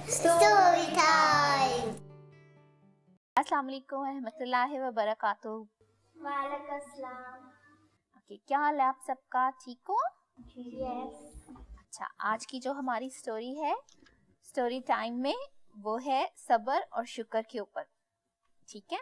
Story time. अस्सलाम वालेकुम रहमतुल्लाहि व बरकातुहू। वालेकुम अस्सलाम। ओके, क्या हाल है आप सबका? ठीक हो? यस। अच्छा, आज की जो हमारी स्टोरी है स्टोरी टाइम में, वो है सब्र और शुक्र के ऊपर। ठीक है?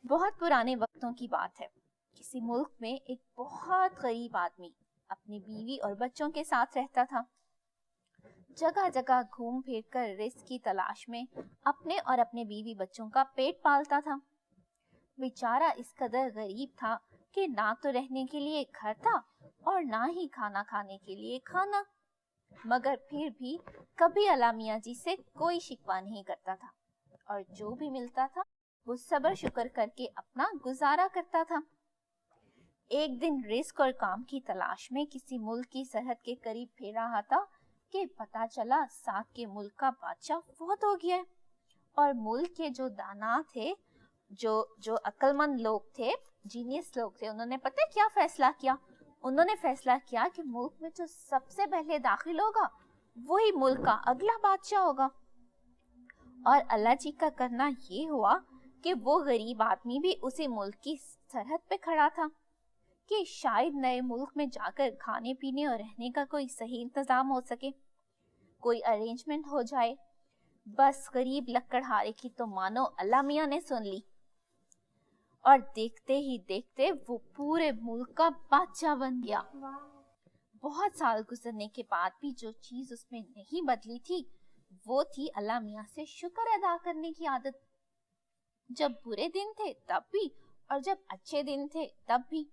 बहुत पुराने वक्तों की बात है। किसी मुल्क में एक बहुत गरीब आदमी अपनी बीवी और बच्चों के साथ रहता था। जगह जगह घूम फिर कर रिस्क की तलाश में अपने और अपने बीवी बच्चों का पेट पालता था। बेचारा इस कदर गरीब था कि ना तो रहने के लिए घर था और ना ही खाना खाने के लिए खाना, मगर फिर भी कभी अल्लाह मियां जी से कोई शिकवा नहीं करता था और जो भी मिलता था वो सब्र शुक्र करके अपना गुजारा करता था। एक दिन रिस्क और काम की तलाश में किसी मुल्क की सरहद के करीब फिर रहा था कि पता चला साथ के मुल्क का बादशाह फौत हो गया है। और मुल्क के जो दाना थे, जो अक्लमंद लोग थे, जीनियस लोग थे, उन्होंने पता है क्या फैसला किया? उन्होंने फैसला किया कि मुल्क में जो सबसे पहले दाखिल होगा वही मुल्क का अगला बादशाह होगा। और अल्लाह जी का करना ये हुआ कि वो गरीब आदमी भी उसी मुल्क की सरहद पे खड़ा था कि शायद नए मुल्क में जाकर खाने पीने और रहने का कोई सही इंतजाम हो सके, कोई अरेंजमेंट हो जाए। बस गरीब लकड़हारे की तो मानो अल्लाह मियां ने सुन ली और देखते ही देखते वो पूरे मुल्क का बादशाह बन गया। बहुत साल गुजरने के बाद भी जो चीज उसमें नहीं बदली थी वो थी अल्लाह मियां से शुक्र अदा करने की आदत। जब बुरे दिन थे तब भी और जब अच्छे दिन थे तब भी।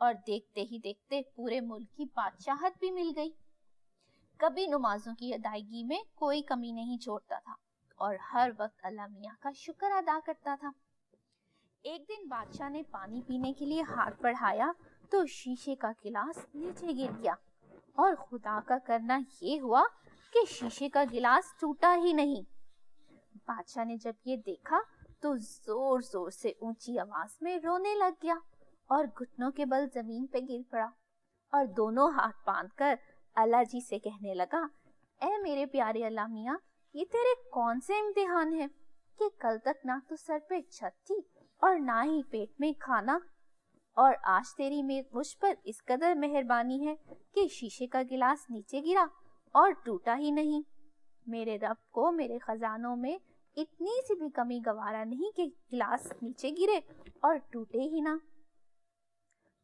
और देखते ही देखते पूरे मुल्क की बादशाहत भी मिल गई। कभी नमाजों की अदायगी में कोई कमी नहीं छोड़ता था और हर वक्त अल्लाह मियां का शुक्र अदा करता था। एक दिन बादशाह ने पानी पीने के लिए हाथ बढ़ाया तो शीशे का गिलास नीचे गिर गया और खुदा का करना ये हुआ कि शीशे का गिलास टूटा ही नहीं। बादशाह ने जब ये देखा तो जोर जोर से ऊंची आवाज में रोने लग गया और घुटनों के बल जमीन पे गिर पड़ा और दोनों हाथ बांधकर अल्लाह जी से कहने लगा, ऐ मेरे प्यारे अल्लाह मियां, ये तेरे कौन से इम्तिहान है कि कल तक ना तो सर पे छत थी और ना ही पेट में खाना, और आज तेरी मुझ पर इस कदर मेहरबानी है कि शीशे का गिलास नीचे गिरा और टूटा ही नहीं। मेरे रब को मेरे खजानों में इतनी सी भी कमी गवारा नहीं कि गिलास नीचे गिरे और टूटे ही ना।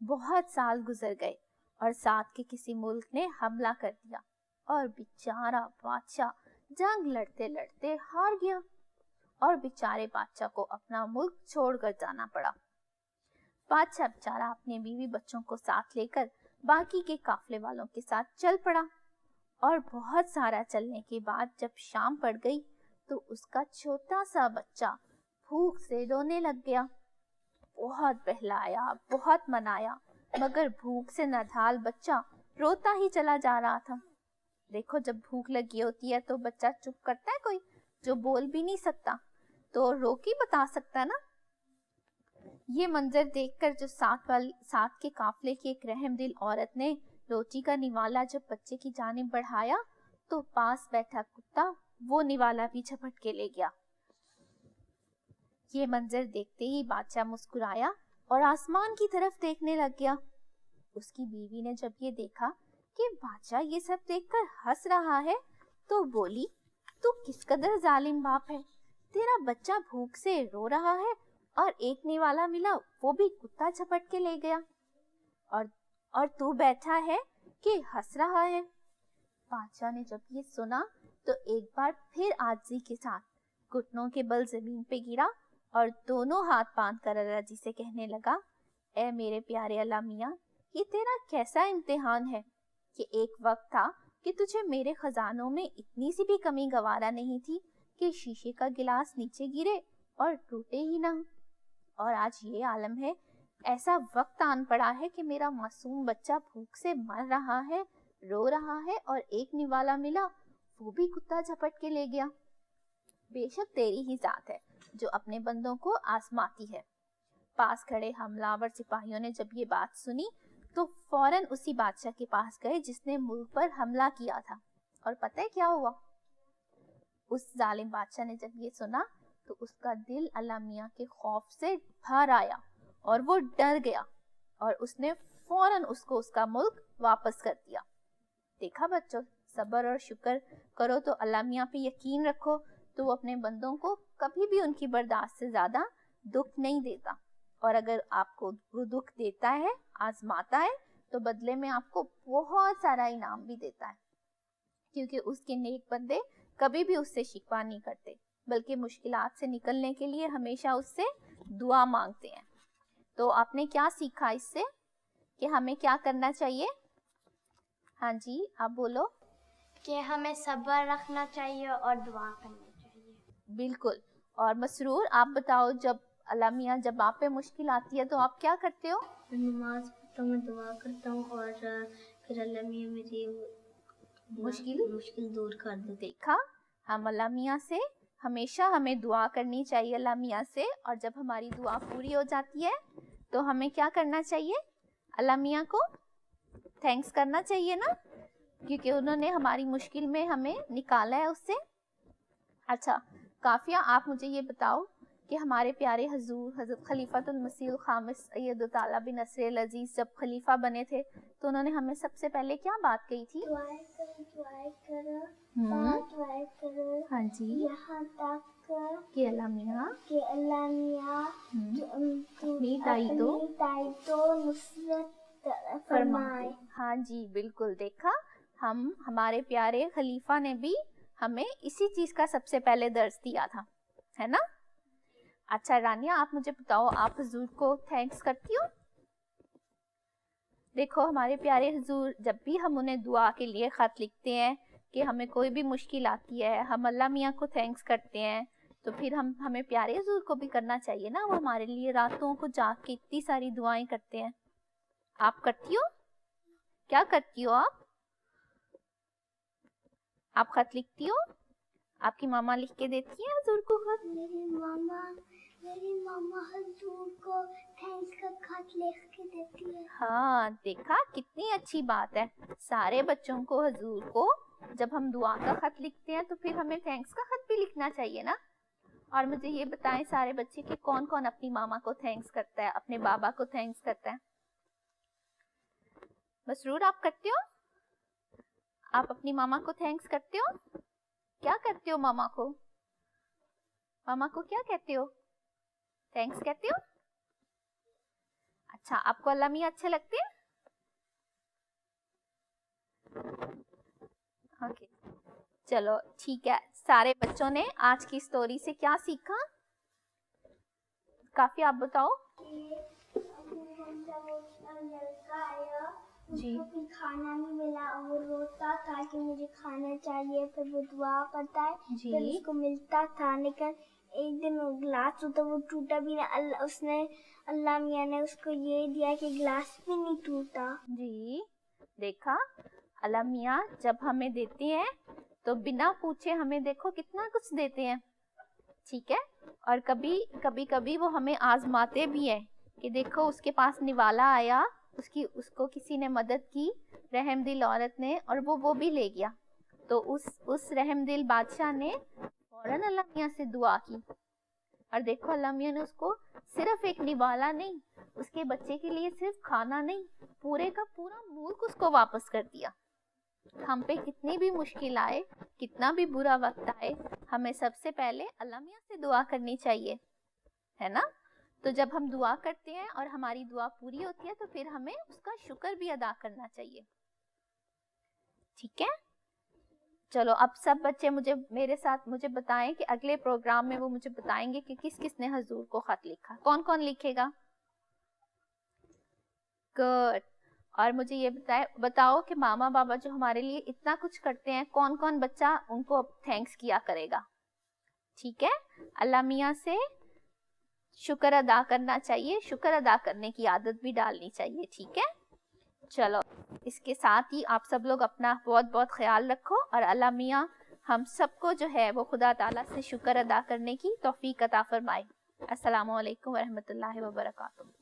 बहुत साल गुजर गए और साथ के किसी मुल्क ने हमला कर दिया और बेचारा बादशाह जंग लड़ते लड़ते हार गया और बेचारे बादशाह को अपना मुल्क छोड़कर जाना पड़ा। बादशाह बेचारा अपने बीवी बच्चों को साथ लेकर बाकी के काफले वालों के साथ चल पड़ा और बहुत सारा चलने के बाद जब शाम पड़ गई तो उसका छोटा सा बच्चा भूख से रोने लग गया। बहुत बहलाया, बहुत मनाया, मगर भूख से नढाल बच्चा रोता ही चला जा रहा था। देखो, जब भूख लगी होती है तो बच्चा चुप करता है, कोई जो बोल भी नहीं सकता तो रो के बता सकता ना। ये मंजर देखकर जो साथ के काफले की एक रहमदिल औरत ने रोटी का निवाला जब बच्चे की जानिब बढ़ाया तो पास बैठा कुत्ता वो निवाला भी झपट के ले गया। ये मंजर देखते ही बादशाह मुस्कुराया और आसमान की तरफ देखने लग गया। उसकी बीवी ने जब ये देखा कि बादशाह ये सब देखकर हंस रहा है तो बोली, तू किस कदर जालिम बाप है, तेरा बच्चा भूख से रो रहा है और एक निवाला मिला वो भी कुत्ता झपट के ले गया और तू बैठा है कि हंस रहा है। बादशाह ने जब ये सुना तो एक बार फिर आजिज़ी के साथ घुटनों के बल जमीन पे गिरा और दोनों हाथ बांध कर अल्लाह जी से कहने लगा, ऐ मेरे प्यारे अल्लाह मियां, ये तेरा कैसा इम्तिहान है कि एक वक्त था कि तुझे मेरे खजानों में इतनी सी भी कमी गवारा नहीं थी कि शीशे का गिलास नीचे गिरे और टूटे ही ना, और आज ये आलम है, ऐसा वक्त आन पड़ा है कि मेरा मासूम बच्चा भूख से मर रहा है, रो रहा है और एक निवाला मिला वो भी कुत्ता झपट के ले गया। बेशक तेरी ही जात है जो अपने बंदों को आजमाती है। पास खड़े हमलावर सिपाहियों ने जब ये बात सुनी तो फौरन उसी बादशाह के पास गए जिसने मुल्क पर हमला किया था। और पता है क्या हुआ? उस जालिम बादशाह ने जब ये सुना तो उसका दिल अल्लाह मियाँ के खौफ से भर आया और वो डर गया और उसने फौरन उसको उसका मुल्क वापस कर दिया। देखा बच्चों, सब्र और शुक्र करो तो अल्लाह मियाँ पे यकीन रखो तो वो अपने बंदों को कभी भी उनकी बर्दाश्त से ज्यादा दुख नहीं देता। और अगर आपको वो दुख देता है, आजमाता है, तो बदले में आपको बहुत सारा इनाम भी देता है, क्योंकि उसके नेक बंदे कभी भी उससे शिकवा नहीं करते, बल्कि मुश्किलात से निकलने के लिए हमेशा उससे दुआ मांगते हैं। तो आपने क्या सीखा इससे कि हमें क्या करना चाहिए? हाँ जी, आप बोलो। कि हमें सब्र रखना चाहिए और दुआ करनी चाहिए। बिल्कुल। और मसरूर, आप बताओ, जब अल्लाह मियाँ जब आप पे मुश्किल आती है तो आप क्या करते हो? नमाज पढ़ता हूँ, दुआ करता हूँ और फिर अल्लाह मियाँ मेरी मुश्किल दूर कर देते। देखा, हम अल्लाह मियाँ से हमेशा हमें दुआ करनी चाहिए अल्लाह मियाँ से, और जब हमारी दुआ पूरी हो जाती है तो हमें क्या करना चाहिए? अल्लाह मियाँ को थैंक्स करना चाहिए ना, क्योंकि उन्होंने हमारी मुश्किल में हमें निकाला है उससे। अच्छा काफिया, आप मुझे ये बताओ कि हमारे प्यारे हजूर हजरत खलीफातुल मसीह खामिस सैयद ताला बिन नसर अजीज जब खलीफा बने थे तो उन्होंने हमें सबसे पहले क्या बात कही थी? दुआएं करो, हाँ जी, यहाँ तक कि अल्लाह मियाँ अपनी दायित्व नुसरत फरमाए। हाँ जी, बिल्कुल। देखा, हम हमारे प्यारे खलीफा ने भी हमें इसी चीज का सबसे पहले दर्ज दिया था, है ना? अच्छा रानिया, आप मुझे बताओ, आप हुजूर को थैंक्स करती हो? देखो हमारे प्यारे हुजूर, जब भी हम उन्हें दुआ के लिए खत लिखते हैं कि हमें कोई भी मुश्किल आती है, हम अल्लाह मियाँ को थैंक्स करते हैं, तो फिर हमें प्यारे हुजूर को भी करना चाहिए ना। वो हमारे लिए रातों को जाग के इतनी सारी दुआएं करते हैं। आप करती हो? क्या करती हो आप खत लिखती हो? आपकी मामा लिख के देती है हुजूर को खत? मेरी मामा हुजूर को थैंक्स का खत लिख के देती है। हाँ, देखा कितनी अच्छी बात है। सारे बच्चों को हुजूर को जब हम दुआ का खत लिखते हैं तो फिर हमें थैंक्स का खत भी लिखना चाहिए ना। और मुझे ये बताएं सारे बच्चे कि कौन कौन अपनी मामा को थैंक्स करता है, अपने बाबा को थैंक्स करता है? मसरूर, आप करते हो? आप अपनी मामा को थैंक्स करते हो? क्या करते हो मामा को? मामा को क्या कहते हो? थैंक्स कहते हो? अच्छा, आपको अल्लाह मियाँ अच्छे लगते हैं? ओके, चलो ठीक है। सारे बच्चों ने आज की स्टोरी से क्या सीखा? काफी, आप बताओ। जी, खाना नहीं मिला और वो रोता था कि मुझे खाना चाहिए, फिर वो दुआ करता है, फिर उसको मिलता था। लेकिन एक दिन वो गिलास तो वो टूटा भी ना, अल्लाह मियाँ ने उसको ये दिया कि गिलास भी नहीं टूटा। जी, देखा, अल्लाह मियाँ जब हमें देते हैं तो बिना पूछे हमें देखो कितना कुछ देते हैं, ठीक है। और कभी वो हमें आजमाते भी है कि देखो उसके पास निवाला आया, उसको किसी ने मदद की, रहमदिल औरत ने, और वो भी ले गया। तो उस रहमदिल बादशाह ने फौरन अल्लाह मियाँ से दुआ की, और देखो अल्लाह मियाँ ने उसको सिर्फ एक निवाला नहीं, उसके बच्चे के लिए सिर्फ खाना नहीं, पूरे का पूरा मुल्क उसको वापस कर दिया। हम पे कितनी भी मुश्किल आए, कितना भी बुरा वक्त आए, हमें सबसे पहले अल्लाह मियाँ से दुआ करनी चाहिए, है ना। तो जब हम दुआ करते हैं और हमारी दुआ पूरी होती है तो फिर हमें उसका शुक्र भी अदा करना चाहिए, ठीक है। चलो अब सब बच्चे मेरे साथ मुझे बताएं कि अगले प्रोग्राम में वो मुझे बताएंगे कि किस किस ने हुजूर को खत लिखा। कौन कौन लिखेगा? गुड। और मुझे ये बताओ कि मामा बाबा जो हमारे लिए इतना कुछ करते हैं, कौन कौन बच्चा उनको थैंक्स किया करेगा? ठीक है, अल्लाह मियाँ से शुक्र अदा करना चाहिए, शुक्र अदा करने की आदत भी डालनी चाहिए, ठीक है। चलो, इसके साथ ही आप सब लोग अपना बहुत बहुत ख्याल रखो, और अल्लाह मियाँ हम सबको जो है वो खुदा ताला से शुक्र अदा करने की तौफीक अता फरमाए। अस्सलामु अलैकुम व रहमतुल्लाहि व बरकातुहू।